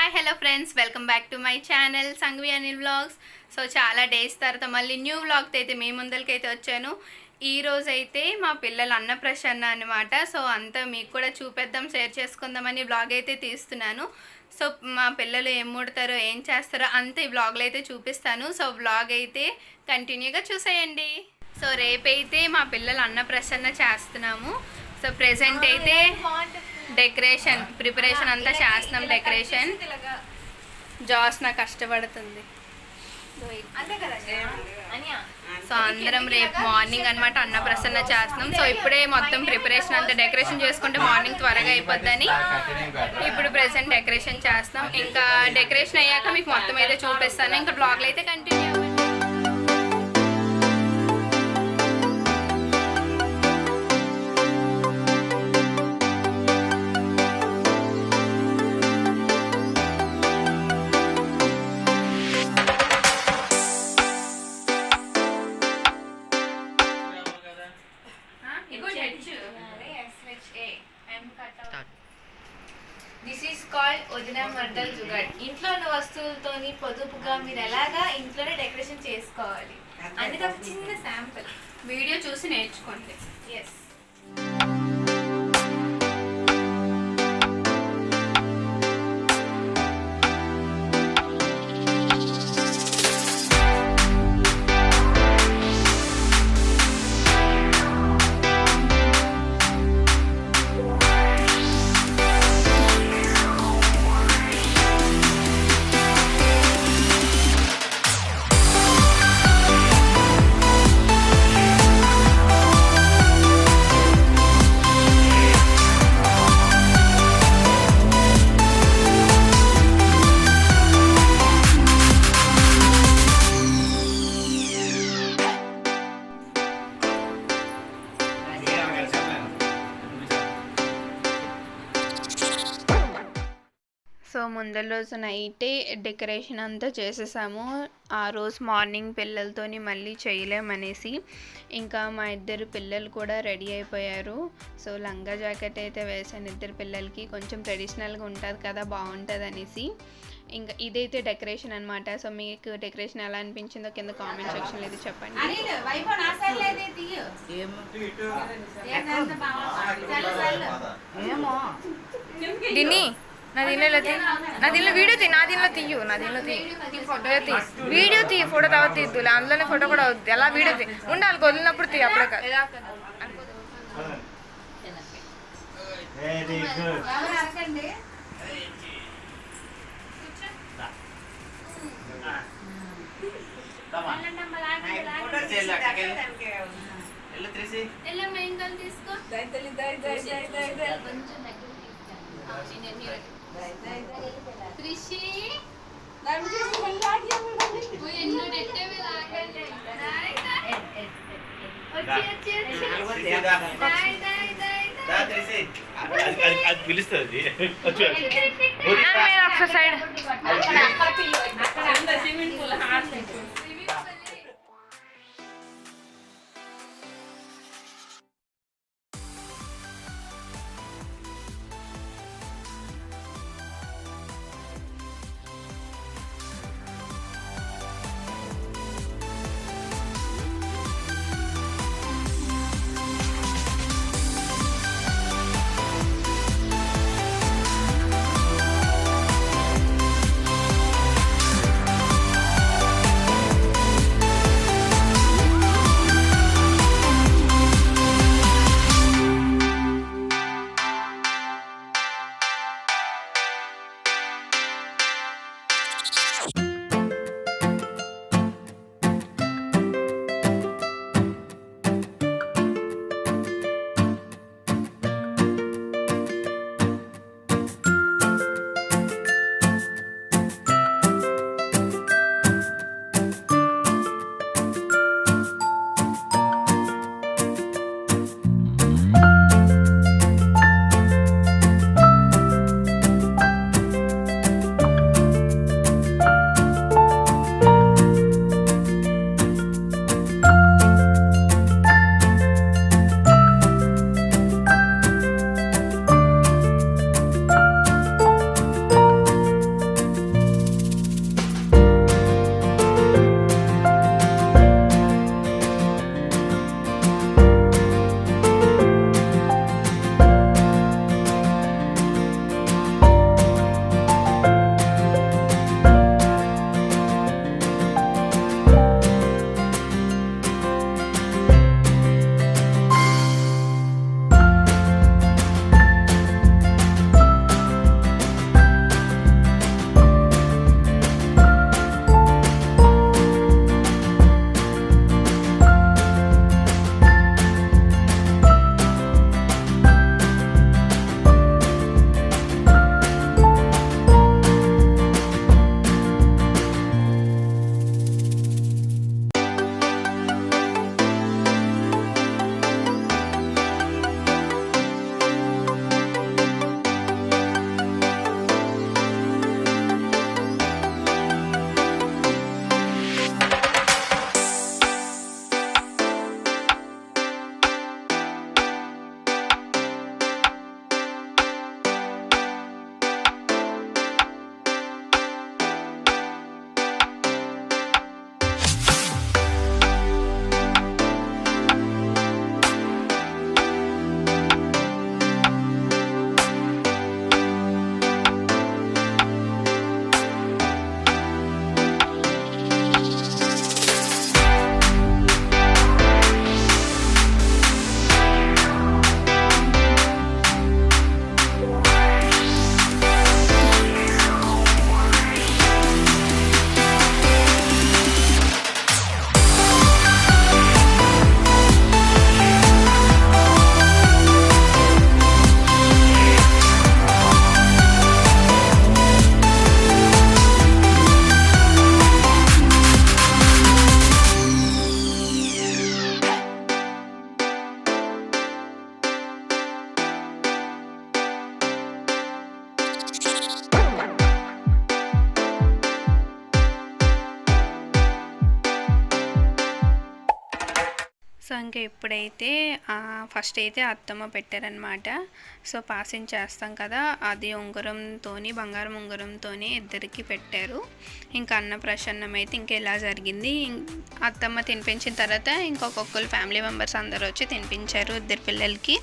Hi hello friends, welcome back to my channel Sanghavi Anil vlogs. So చాలా days తర్వాత మళ్ళీ new వ్లాగ్తో అయితే మీ ముందరికైతే వచ్చాను. ఈరోజు అయితే మా పిల్లలు అన్నప్రసన్న అనమాట. సో అంతా మీకు కూడా చూపెద్దాం, షేర్ చేసుకుందామని వ్లాగ్ అయితే తీస్తున్నాను. సో మా పిల్లలు ఏం ముడతారో ఏం చేస్తారో అంతా ఈ వ్లాగ్లో అయితే చూపిస్తాను. సో వ్లాగ్ అయితే కంటిన్యూగా చూసేయండి. సో రేపైతే మా పిల్లలు అన్నప్రసన్న చేస్తున్నాము. సో ప్రెజెంట్ అయితే డెకరేషన్ ప్రిపరేషన్ అంతా చేస్తున్నాం. డెకరేషన్ జాస్న కష్టపడుతుంది. సో అందరం రేపు మార్నింగ్ అనమాట అన్నప్రసన్న చేస్తున్నాం. సో ఇప్పుడే మొత్తం ప్రిపరేషన్ అంతా డెకరేషన్ చేసుకుంటే మార్నింగ్ త్వరగా అయిపోద్దని ఇప్పుడు ప్రెసెంట్ డెకరేషన్ చేస్తున్నాం. ఇంకా డెకరేషన్ అయ్యాక మీకు మొత్తం అయితే చూపిస్తాను. ఇంకా బ్లాగ్లో అయితే కంటిన్యూ అవ్వండి. దిస్ ఈస్ కాల్డ్ వదిన మర్దల్ జుగాడ్. ఇంట్లో ఉన్న వస్తువులతోని పొదుపుగా మీరు ఎలాగా ఇంట్లోనే డెకరేషన్ చేసుకోవాలి అనేది ఒక చిన్న శాంపుల్ వీడియో చూసి నేర్చుకోండి. ఎస్. సో ముందల రోజు నైటే డెకరేషన్ అంతా చేసేసాము. ఆ రోజు మార్నింగ్ పిల్లలతోని మళ్ళీ చేయలేమనేసి ఇంకా మా ఇద్దరు పిల్లలు కూడా రెడీ అయిపోయారు. సో లంగా జాకెట్ అయితే వేసాను ఇద్దరు పిల్లలకి. కొంచెం ట్రెడిషనల్గా ఉంటుంది కదా, బాగుంటుంది అనేసి. ఇంకా ఇదైతే డెకరేషన్ అనమాట. సో మీకు డెకరేషన్ ఎలా అనిపించిందో కింద కామెంట్ సెక్షన్లో అయితే చెప్పండి. దీన్ని నా దీనిలో వీడియో తీ, నా దీనిలో తీయు, నా దీనిలో వీడియో తీ, ఫోటో తర్వాత తీద్దు, అందులోనే ఫోటో కూడా అవుద్ది. ఎలా వీడియో తీ ఉండాలి, వదిలినప్పుడు తీ, అప్పుడే కాదు. పిలుస్తుంది సైడ్ సో ఇంకా ఇప్పుడైతే ఫస్ట్ అయితే అత్తమ్మ పెట్టారనమాట. సో పాసింగ్ చేస్తాం కదా, అది ఉంగరంతోని, బంగారం ఉంగరంతోని ఇద్దరికి పెట్టారు. ఇంకా అన్నప్రసన్నం అయితే ఇంకా ఇలా జరిగింది. అత్తమ్మ తినిపించిన తర్వాత ఇంకొకళ్ళు ఫ్యామిలీ మెంబర్స్ అందరూ వచ్చి తినిపించారు ఇద్దరు పిల్లలకి.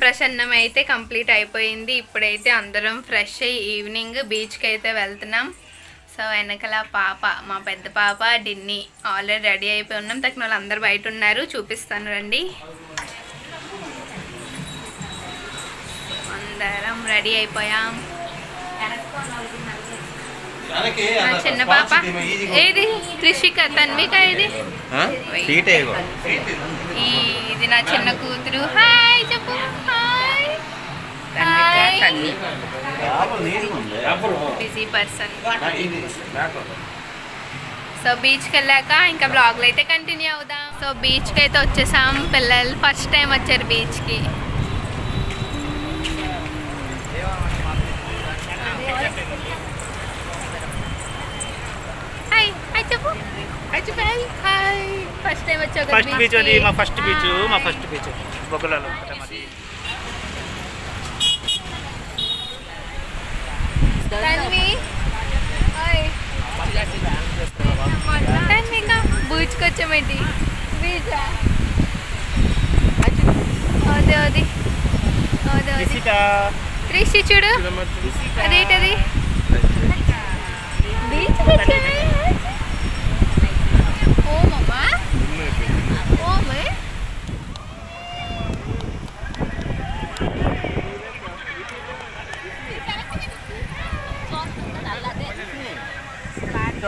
ప్రసన్నం అయితే కంప్లీట్ అయిపోయింది. ఇప్పుడైతే అందరం ఫ్రెష్ అయ్యి ఈవినింగ్ బీచ్కి అయితే వెళ్తున్నాం. సో వెనకల పాప, మా పెద్ద పాప డిన్ని ఆల్రెడీ రెడీ అయిపోయి ఉన్నాం. తక్కువ వాళ్ళు అందరు బయట ఉన్నారు, చూపిస్తాను రండి. అందరం రెడీ అయిపోయాం. చిన్న పాప ఏది, త్రిషిక, తన్విక, ఇది ఇది నా చిన్న కూతురు. హాయ్ చెప్పు. Hi, busy person. సో బీచ్కి వెళ్ళాక ఇంకా బ్లాగ్లు అయితే కంటిన్యూ అవుదాం. సో బీచ్కి అయితే వచ్చేసాం. పిల్లలు ఫస్ట్ టైం వచ్చారు బీచ్కి. హాయ్ హాయ్ చెప్పు. హాయ్, ఫస్ట్ టైం వచ్చావు. ఫస్ట్ బీచ్ అది మా ఫస్ట్ బీచ్ బొగ్గలలో. తన్వి, హాయ్. తన్విక బీచ్కి వచ్చామేంటి? బీచా? అదే అది అదే అది. త్రిషి చూడు, అదేంటది? బీచ్కి వచ్చామే. ఓమమ్మా, ఓమే.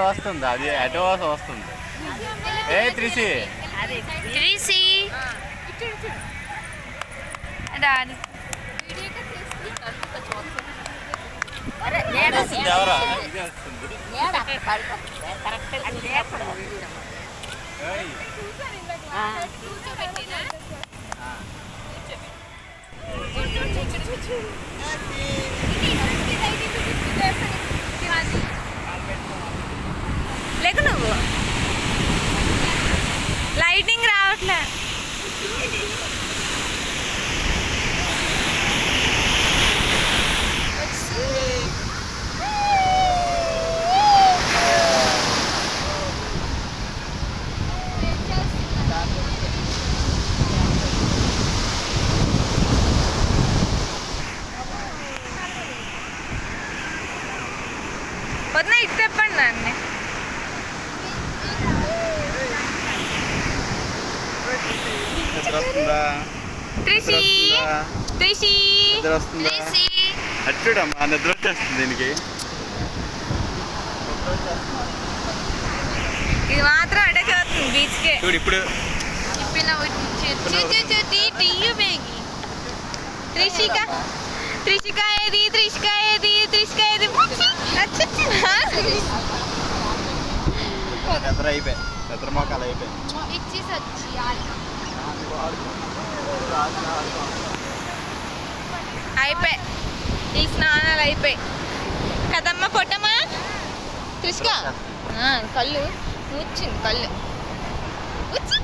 వస్తుంది, అది అటో వస్తుంది. ఏ త్రిషి, త్రిషి డాడీ ఎవరా? లేకు నువ్వు, లైటింగ్ రావట్లే. వద్దా ఇటు చెప్పండి నన్ను. త్రిషి, త్రిషి, త్రిషి. అచ్చుడమ్మా, నిద్ర వచ్చేస్తుంది దీనికి. ఇది మాత్రం అటాక్ అవుతుంది బీచ్కే. చూడు ఇప్పుడు. త్రిషిక, త్రిషిక ఏది, త్రిషిక ఏది, త్రిషిక ఏది? నిద్ర అయిపోయి, నిద్ర మొక్కలు అయిపోయి. అయిపోయి ఈ స్నానాలు అయిపోయి కదమ్మా. పొట్టమ్మా త్రిషిక, కళ్ళు వచ్చింది, కళ్ళు వచ్చి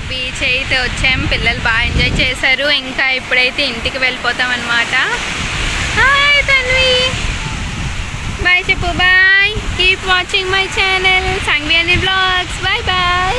బీచ్ అయితే వచ్చాం, పిల్లలు బాగా ఎంజాయ్ చేశారు. ఇంకా ఇప్పుడైతే ఇంటికి వెళ్ళిపోతాం అనమాట. హాయ్ తన్వి, బాయ్ చెప్పు. Bye, keep watching my channel Sanghavi Anil vlogs. Bye bye.